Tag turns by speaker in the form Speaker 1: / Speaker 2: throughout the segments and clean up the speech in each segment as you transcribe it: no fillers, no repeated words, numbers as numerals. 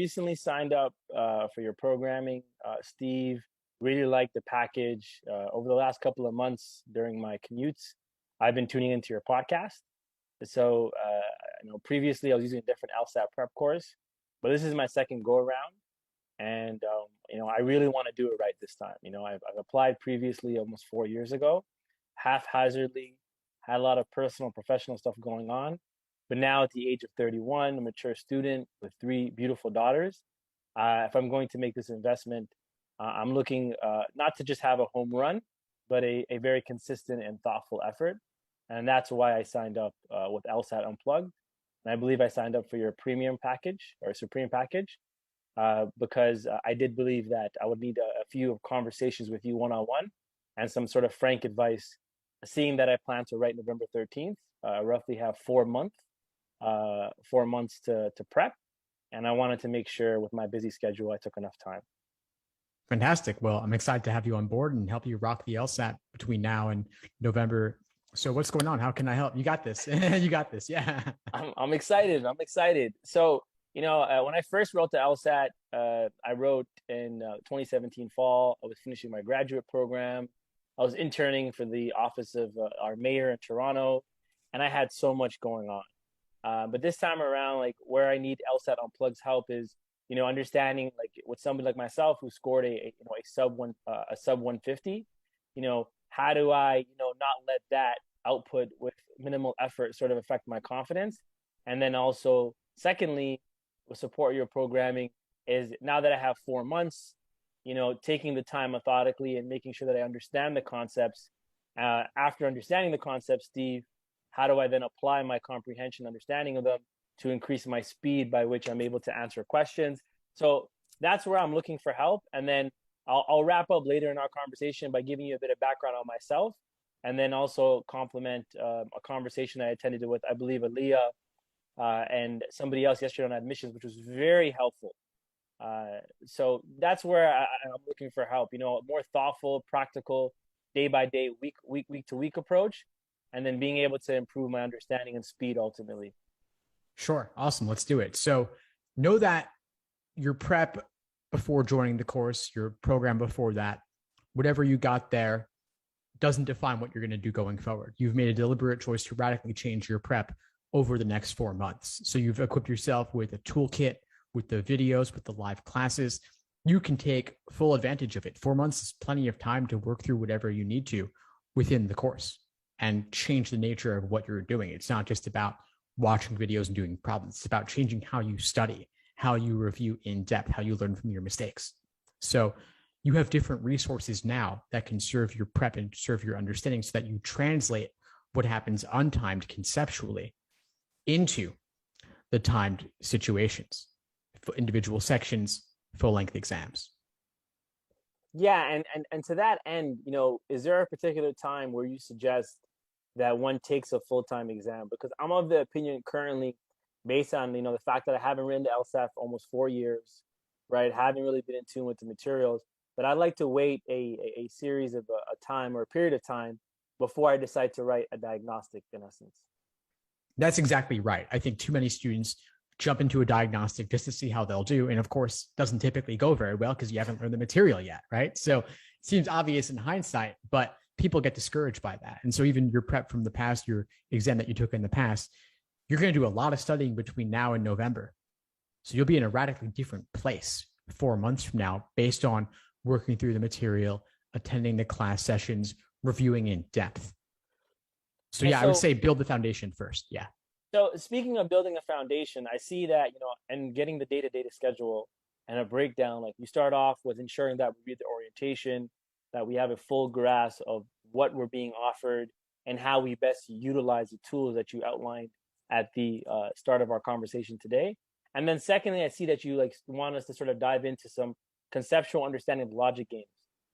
Speaker 1: recently signed up for your programming, Steve. Really like the package. Over the last couple of months during my commutes, I've been tuning into your podcast. So, previously I was using a different LSAT prep course, but this is my second go around, and I really want to do it right this time. I've applied previously almost 4 years ago, haphazardly, had a lot of personal, professional stuff going on, but now at the age of 31, a mature student with three beautiful daughters, if I'm going to make this investment, I'm looking not to just have a home run, but a very consistent and thoughtful effort. And that's why I signed up with LSAT Unplugged. And I believe I signed up for your premium package or supreme package because I did believe that I would need a few conversations with you one-on-one and some sort of frank advice, seeing that I plan to write November 13th, roughly have 4 months to prep. And I wanted to make sure with my busy schedule, I took enough time.
Speaker 2: Fantastic. Well, I'm excited to have you on board and help you rock the LSAT between now and November. So what's going on? How can I help? You got this. You got this. Yeah.
Speaker 1: I'm excited. I'm excited. So, when I first wrote the LSAT, I wrote in 2017 fall. I was finishing my graduate program. I was interning for the office of our mayor in Toronto, and I had so much going on. But this time around, like where I need LSAT Unplugged's help is, understanding like with somebody like myself who scored a sub 150, how do I, not let that output with minimal effort sort of affect my confidence? And then also, secondly, with support your programming is now that I have 4 months, taking the time methodically and making sure that I understand the concepts. After understanding the concepts, Steve, how do I then apply my comprehension, understanding of them to increase my speed by which I'm able to answer questions? So that's where I'm looking for help. And then I'll wrap up later in our conversation by giving you a bit of background on myself, and then also complement a conversation I attended with, I believe, Aaliyah and somebody else yesterday on admissions, which was very helpful. So that's where I'm looking for help, more thoughtful, practical, day by day, week to week approach, and then being able to improve my understanding and speed ultimately.
Speaker 2: Sure. Awesome. Let's do it. So know that your prep before joining the course, your program before that, whatever you got there doesn't define what you're going to do going forward. You've made a deliberate choice to radically change your prep over the next 4 months. So you've equipped yourself with a toolkit, with the videos, with the live classes. You can take full advantage of it. 4 months is plenty of time to work through whatever you need to within the course and change the nature of what you're doing. It's not just about watching videos and doing problems. It's about changing how you study, how you review in depth, how you learn from your mistakes. So you have different resources now that can serve your prep and serve your understanding so that you translate what happens untimed conceptually into the timed situations, for individual sections, full-length exams.
Speaker 1: Yeah, and to that end, is there a particular time where you suggest that one takes a full-time exam? Because I'm of the opinion currently, based on the fact that I haven't written the LSAT for almost 4 years, right? Haven't really been in tune with the materials, but I'd like to wait a series of a time or a period of time before I decide to write a diagnostic, in essence.
Speaker 2: That's exactly right. I think too many students jump into a diagnostic just to see how they'll do. And of course, doesn't typically go very well because you haven't learned the material yet, right? So it seems obvious in hindsight, but people get discouraged by that. And so even your prep from the past, your exam that you took in the past, you're going to do a lot of studying between now and November. So you'll be in a radically different place 4 months from now based on working through the material, attending the class sessions, reviewing in depth. So yeah, I would say build the foundation first. Yeah.
Speaker 1: So speaking of building a foundation, I see that, and getting the data schedule and a breakdown, like you start off with ensuring that we read the orientation, that we have a full grasp of what we're being offered and how we best utilize the tools that you outlined at the start of our conversation today. And then secondly, I see that you want us to sort of dive into some conceptual understanding of logic games.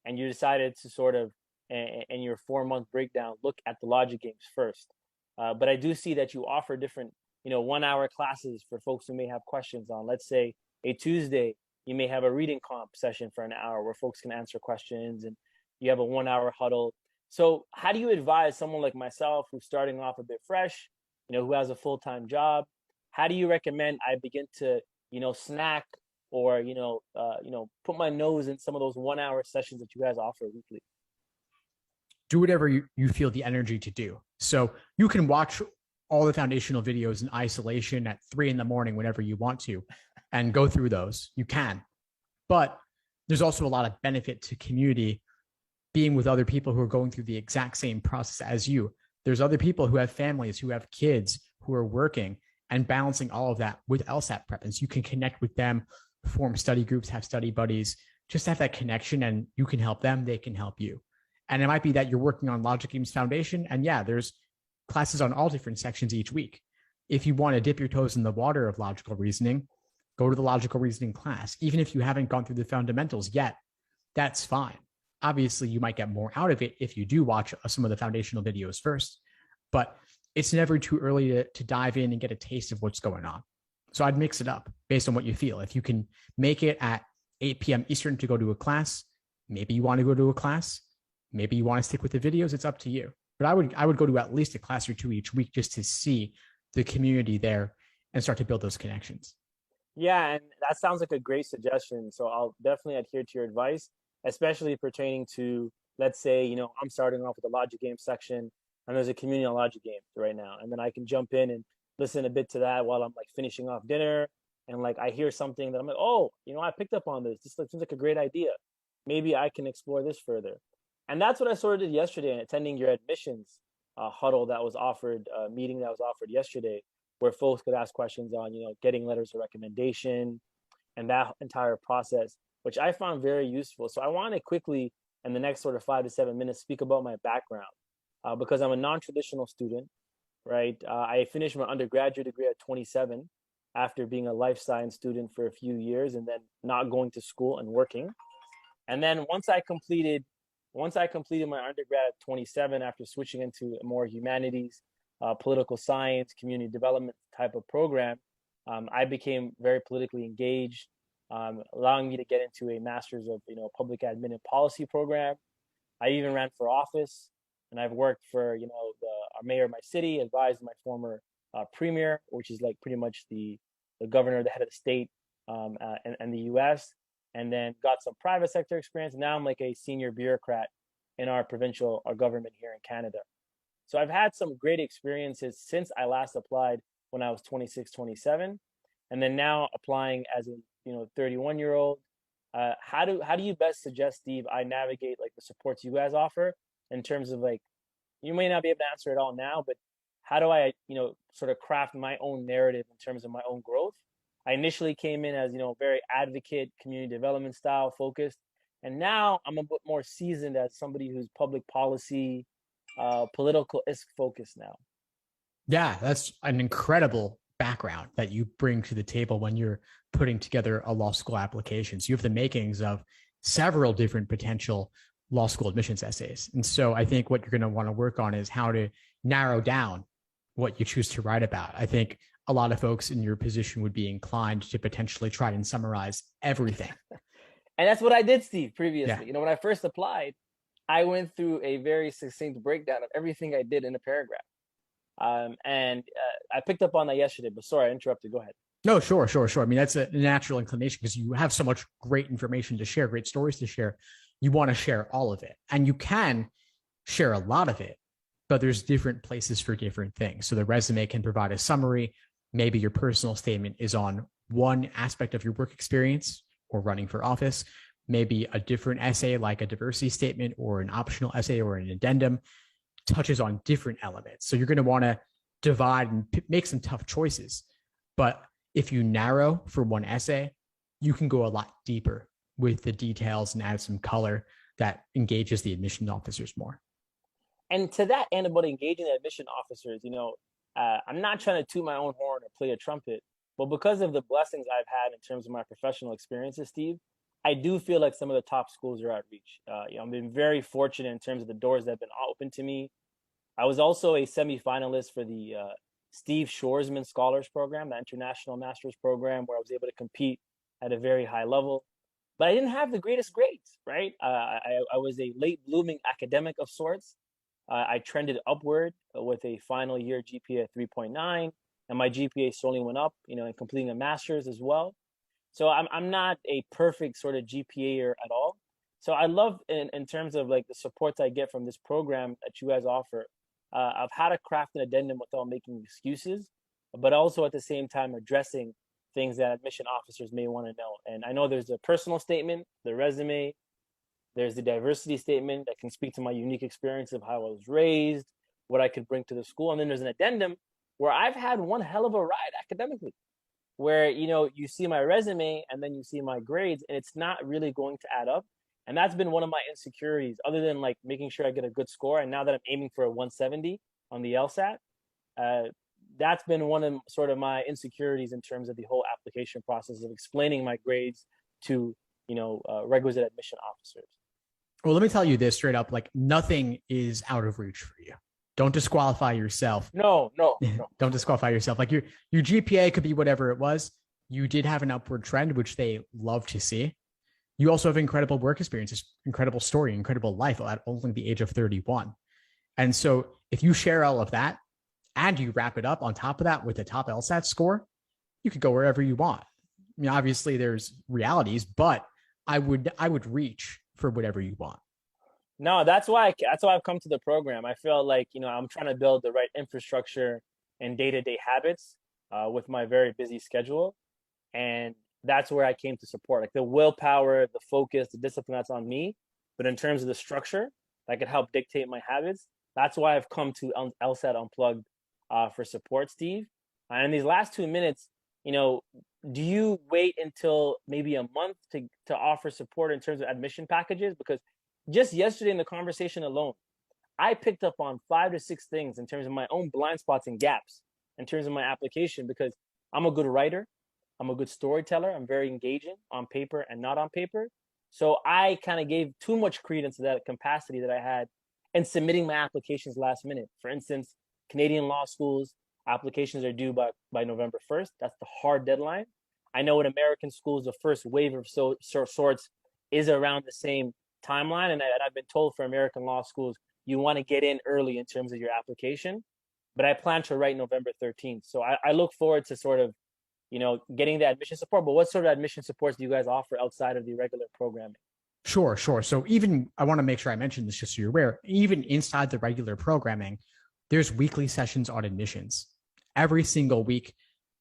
Speaker 1: And you decided to sort of, in your 4-month breakdown, look at the logic games first. But I do see that you offer different, 1-hour classes for folks who may have questions on, let's say, a Tuesday, you may have a reading comp session for an hour where folks can answer questions, and you have a 1-hour huddle. So how do you advise someone like myself who's starting off a bit fresh, who has a full-time job? How do you recommend I begin to, snack or put my nose in some of those 1 hour sessions that you guys offer weekly?
Speaker 2: Do whatever you feel the energy to do. So you can watch all the foundational videos in isolation at 3 a.m. whenever you want to and go through those. You can. But there's also a lot of benefit to community being with other people who are going through the exact same process as you. There's other people who have families, who have kids, who are working, and balancing all of that with LSAT prep. And so you can connect with them, form study groups, have study buddies, just have that connection, and you can help them, they can help you. And it might be that you're working on Logic Games Foundation, and yeah, there's classes on all different sections each week. If you want to dip your toes in the water of logical reasoning, go to the logical reasoning class. Even if you haven't gone through the fundamentals yet, that's fine. Obviously, you might get more out of it if you do watch some of the foundational videos first, but it's never too early to dive in and get a taste of what's going on. So I'd mix it up based on what you feel. If you can make it at 8 p.m. Eastern to go to a class, maybe you want to go to a class. Maybe you want to stick with the videos. It's up to you. But I would go to at least a class or two each week just to see the community there and start to build those connections.
Speaker 1: Yeah, and that sounds like a great suggestion. So I'll definitely adhere to your advice, especially pertaining to, let's say, I'm starting off with the logic game section, and there's a community on logic games right now, and then I can jump in and listen a bit to that while I'm like finishing off dinner, and like I hear something that I'm like, oh, I picked up on this. This seems like a great idea. Maybe I can explore this further. And that's what I sort of did yesterday, attending your admissions huddle that was offered, meeting that was offered yesterday, where folks could ask questions on, getting letters of recommendation and that entire process, which I found very useful. So I want to quickly, in the next sort of 5 to 7 minutes, speak about my background because I'm a non-traditional student, right? I finished my undergraduate degree at 27 after being a life science student for a few years and then not going to school and working. And then once I completed my undergrad at 27, after switching into a more humanities, political science, community development type of program, I became very politically engaged, allowing me to get into a master's of public admin and policy program. I even ran for office, and I've worked for our mayor of my city, advised my former premier, which is like pretty much the governor, the head of the state, and the U.S. And then got some private sector experience. Now I'm like a senior bureaucrat in our government here in Canada. So I've had some great experiences since I last applied when I was 26, 27, and then now applying as a 31-year-old. How do you best suggest, Steve, I navigate like the supports you guys offer in terms of like, you may not be able to answer it all now, but how do I sort of craft my own narrative in terms of my own growth? I initially came in as very advocate, community development style focused, and now I'm a bit more seasoned as somebody who's public policy, political focused now.
Speaker 2: Yeah, that's an incredible background that you bring to the table when you're putting together a law school application. So you have the makings of several different potential law school admissions essays. And so I think what you're going to want to work on is how to narrow down what you choose to write about. I think a lot of folks in your position would be inclined to potentially try and summarize everything.
Speaker 1: And that's what I did, Steve, previously.
Speaker 2: Yeah.
Speaker 1: When I first applied, I went through a very succinct breakdown of everything I did in a paragraph. And I picked up on that yesterday, but sorry, I interrupted. Go ahead.
Speaker 2: No, sure. I mean, that's a natural inclination because you have so much great information to share, great stories to share. You want to share all of it, and you can share a lot of it, but there's different places for different things. So the resume can provide a summary. Maybe your personal statement is on one aspect of your work experience or running for office. Maybe a different essay, like a diversity statement or an optional essay or an addendum, touches on different elements. So you're going to want to divide and make some tough choices. But if you narrow for one essay, you can go a lot deeper with the details and add some color that engages the admission officers more.
Speaker 1: And to that end about engaging the admission officers, I'm not trying to toot my own horn or play a trumpet, but because of the blessings I've had in terms of my professional experiences, Steve, I do feel like some of the top schools are outreach. I've been very fortunate in terms of the doors that have been open to me. I was also a semi-finalist for the Steve Shoresman Scholars Program, the International Master's Program, where I was able to compete at a very high level. But I didn't have the greatest grades, right? I was a late blooming academic of sorts. I trended upward with a final year GPA of 3.9, and my GPA slowly went up, in completing a master's as well. So I'm not a perfect sort of GPA at all. So I love in terms of like the supports I get from this program that you guys offer, of how to craft an addendum without making excuses, but also at the same time addressing things that admission officers may want to know. And I know there's a personal statement, the resume, there's the diversity statement that can speak to my unique experience of how I was raised, what I could bring to the school. And then there's an addendum where I've had one hell of a ride academically, where, you see my resume and then you see my grades and it's not really going to add up. And that's been one of my insecurities, other than like making sure I get a good score. And now that I'm aiming for a 170 on the LSAT, that's been one of sort of my insecurities in terms of the whole application process of explaining my grades to, requisite admission officers.
Speaker 2: Well, let me tell you this straight up, like nothing is out of reach for you. Don't disqualify yourself.
Speaker 1: No.
Speaker 2: Don't disqualify yourself. Like your GPA could be whatever it was. You did have an upward trend, which they love to see. You also have incredible work experiences, incredible story, incredible life at only the age of 31. And so if you share all of that and you wrap it up on top of that with a top LSAT score, you could go wherever you want. I mean, obviously there's realities, but I would reach for whatever you want.
Speaker 1: No, that's why I've come to the program. I feel like, I'm trying to build the right infrastructure and day-to-day habits with my very busy schedule. And that's where I came to support, like the willpower, the focus, the discipline, that's on me. But in terms of the structure that could help dictate my habits, that's why I've come to LSAT Unplugged for support, Steve. And in these last 2 minutes, do you wait until maybe a month to offer support in terms of admission packages? Because just yesterday in the conversation alone, I picked up on 5 to 6 things in terms of my own blind spots and gaps in terms of my application, because I'm a good writer. I'm a good storyteller. I'm very engaging on paper and not on paper. So I kind of gave too much credence to that capacity that I had in submitting my applications last minute. For instance, Canadian law schools, applications are due by November 1st. That's the hard deadline. I know in American schools, the first wave of sorts is around the same timeline. And I've been told for American law schools, you want to get in early in terms of your application. But I plan to write November 13th. So I look forward to sort of, getting the admission support. But what sort of admission supports do you guys offer outside of the regular programming?
Speaker 2: Sure. So even, I want to make sure I mention this just so you're aware, even inside the regular programming, there's weekly sessions on admissions. Every single week,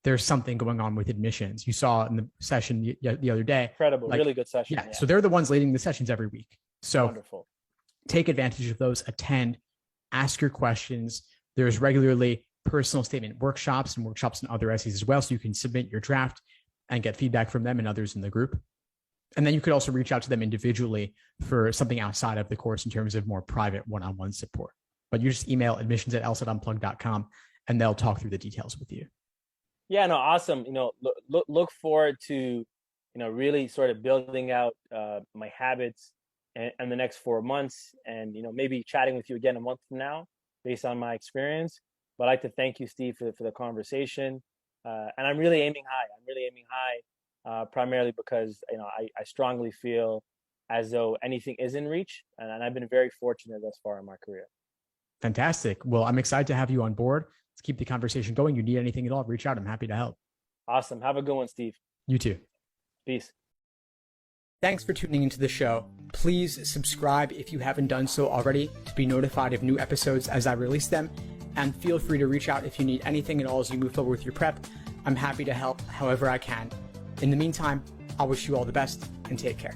Speaker 2: there's something going on with admissions. You saw in the session the other day.
Speaker 1: Incredible, really good session.
Speaker 2: Yeah. So they're the ones leading the sessions every week. So
Speaker 1: wonderful.
Speaker 2: Take advantage of those, attend, ask your questions. There's regularly personal statement workshops and other essays as well. So you can submit your draft and get feedback from them and others in the group. And then you could also reach out to them individually for something outside of the course in terms of more private one-on-one support. But you just email admissions@lsatunplugged.com and they'll talk through the details with you.
Speaker 1: Yeah, no, awesome. Look forward to, really sort of building out my habits in the next 4 months, and, maybe chatting with you again a month from now based on my experience. But I'd like to thank you, Steve, for the conversation. And I'm really aiming high. Primarily because, I strongly feel as though anything is in reach. And I've been very fortunate thus far in my career.
Speaker 2: Fantastic. Well, I'm excited to have you on board. Let's keep the conversation going. You need anything at all, reach out. I'm happy to help.
Speaker 1: Awesome. Have a good one, Steve.
Speaker 2: You too.
Speaker 1: Peace.
Speaker 2: Thanks for tuning into the show. Please subscribe if you haven't done so already to be notified of new episodes as I release them. And feel free to reach out if you need anything at all as you move forward with your prep. I'm happy to help however I can. In the meantime, I'll wish you all the best and take care.